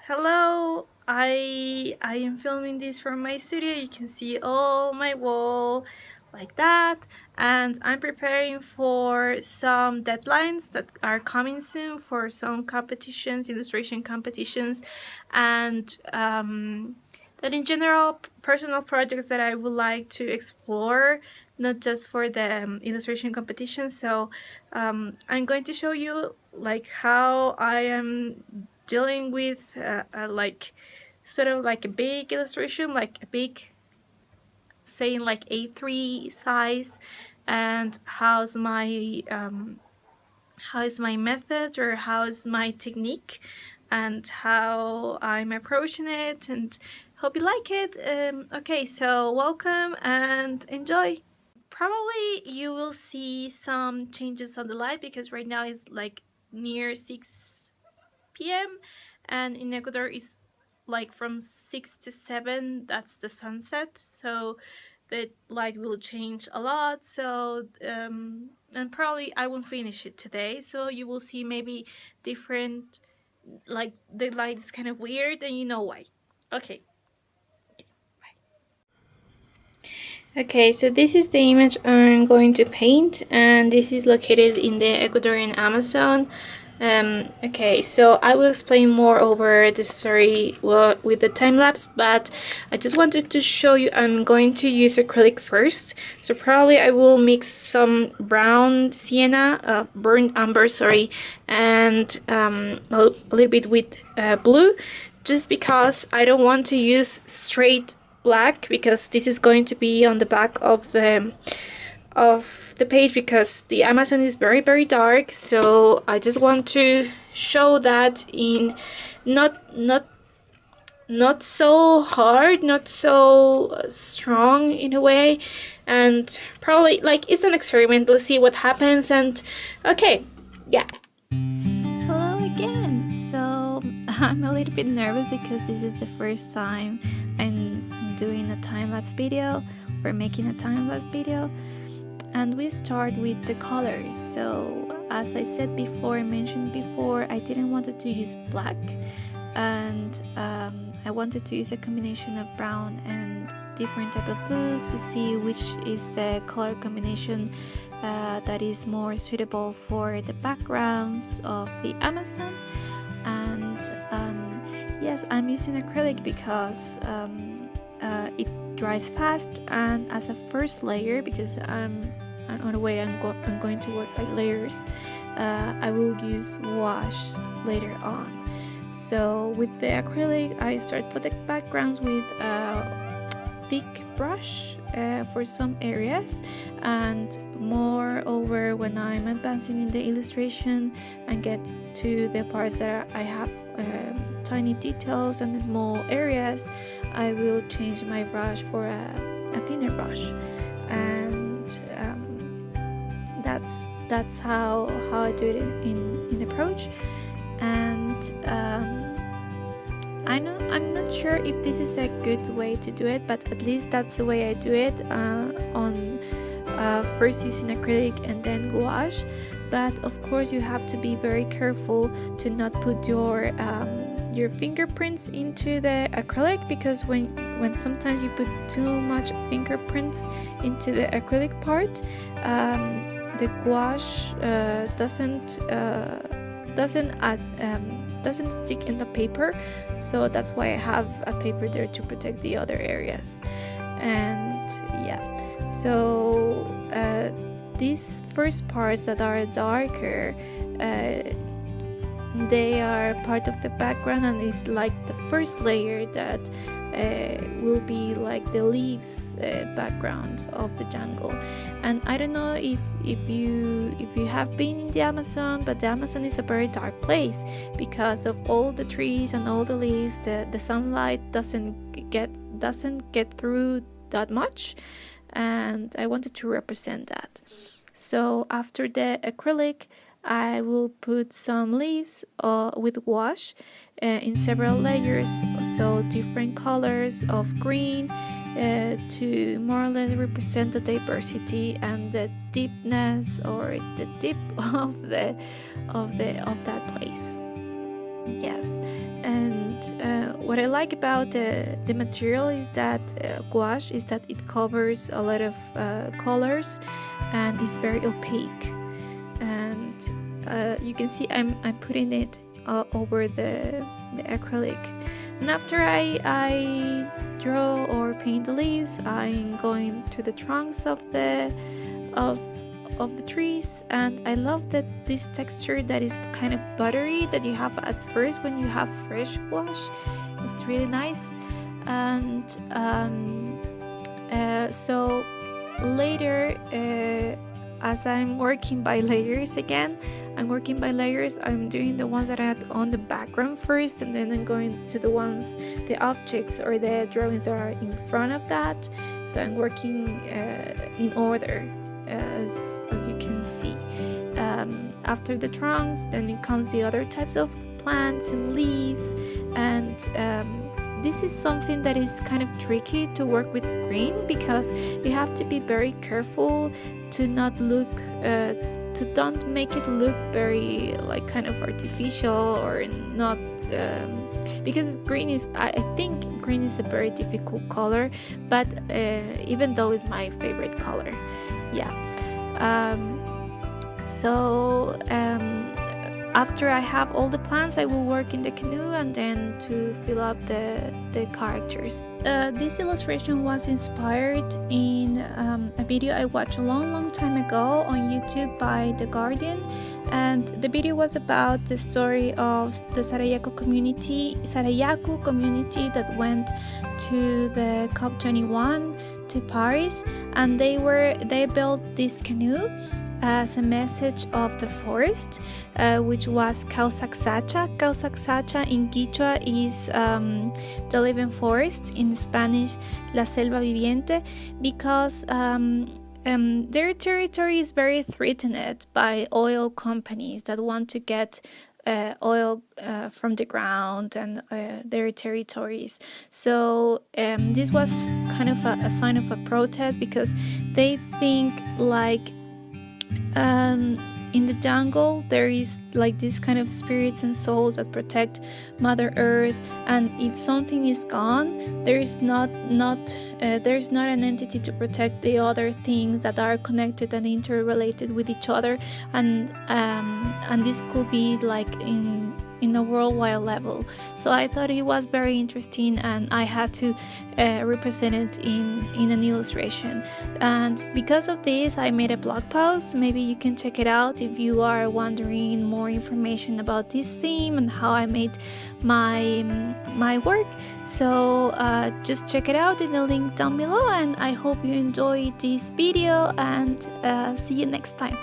Hello, I am filming this from my studio. You can see all my wall like that, and I'm preparing for some deadlines that are coming soon for some competitions, illustration competitions, and that in general personal projects that I would like to explore, not just for the illustration competition. So I'm going to show you like how I am dealing with like sort of like a big illustration, like a big, saying like A3 size, and how's my method, or how's my technique, and how I'm approaching it, and hope you like it. Okay, so welcome and enjoy. Probably you will see some changes on the light because right now it's like near 6 p.m. and in Ecuador is like from 6 to 7, that's the sunset, so the light will change a lot. So and probably I won't finish it today, so you will see maybe different, like the light is kind of weird, and you know why. Okay. Okay, so this is the image I'm going to paint, and this is located in the Ecuadorian Amazon. Okay, so I will explain more over the story with the time lapse, but I just wanted to show you I'm going to use acrylic first. So probably I will mix some brown sienna, burnt umber, sorry, and a little bit with blue, just because I don't want to use straight black, because this is going to be on the back of the page, because the Amazon is very dark. So I just want to show that in not so hard, not so strong in a way, and probably like it's an experiment. Let's see what happens. And okay, yeah. Hello again. So I'm a little bit nervous because this is the first time I'm doing a time-lapse video, or making a time-lapse video, and we start with the colors. So as I said before, mentioned before, I didn't want to use black, and I wanted to use a combination of brown and different type of blues to see which is the color combination that is more suitable for the backgrounds of the Amazon. And yes, I'm using acrylic because it dries fast, and as a first layer, because I'm on the way I'm going to work by layers, I will use wash later on. So with the acrylic, I start for the backgrounds with a thick brush for some areas, and moreover when I'm advancing in the illustration and get to the parts that I have tiny details and small areas, I will change my brush for a thinner brush, and that's how I do it in approach. And I'm not sure if this is a good way to do it, but at least that's the way I do it on first using acrylic and then gouache. But of course you have to be very careful to not put your fingerprints into the acrylic, because when sometimes you put too much fingerprints into the acrylic part, the gouache doesn't stick in the paper. So that's why I have a paper there to protect the other areas. And yeah, so these first parts that are darker, they are part of the background, and it's like the first layer that will be like the leaves background of the jungle. And I don't know if you have been in the Amazon, but the Amazon is a very dark place because of all the trees and all the leaves. The sunlight doesn't get through that much, and I wanted to represent that. So after the acrylic, I will put some leaves with wash in several layers, so different colors of green to more or less represent the diversity and the deepness, or the dip of that place. Yes, and what I like about the material is that gouache is that it covers a lot of colors and is very opaque. And you can see I'm putting it over the acrylic. And after I draw or paint the leaves, I'm going to the trunks of the trees, and I love that this texture that is kind of buttery that you have at first when you have fresh gouache. It's really nice. And so later, as I'm working by layers again, I'm doing the ones that I had on the background first, and then I'm going to the objects or the drawings that are in front of that. So I'm working in order, as you can see. After the trunks, then it comes the other types of plants and leaves, and this is something that is kind of tricky to work with green, because you have to be very careful to not look to don't make it look very like kind of artificial or not, because green is, I think green is a very difficult color, but even though it's my favorite color. Yeah. After I have all the plants, I will work in the canoe and then to fill up the characters. This illustration was inspired in a video I watched a long time ago on YouTube by The Guardian, and the video was about the story of the Sarayaku community that went to the COP21 to Paris, and they built this canoe as a message of the forest, which was Causacsacha. Causacsacha in Quichua is the living forest, in Spanish La Selva Viviente, because their territory is very threatened by oil companies that want to get oil from the ground and their territories. So this was kind of a sign of a protest, because they think like in the jungle there is like this kind of spirits and souls that protect Mother Earth, and if something is gone, there's not an entity to protect the other things that are connected and interrelated with each other, and this could be like in a worldwide level. So I thought it was very interesting, and I had to represent it in an illustration. And because of this, I made a blog post. Maybe you can check it out if you are wondering more information about this theme and how I made my work. So just check it out in the link down below, and I hope you enjoyed this video, and see you next time.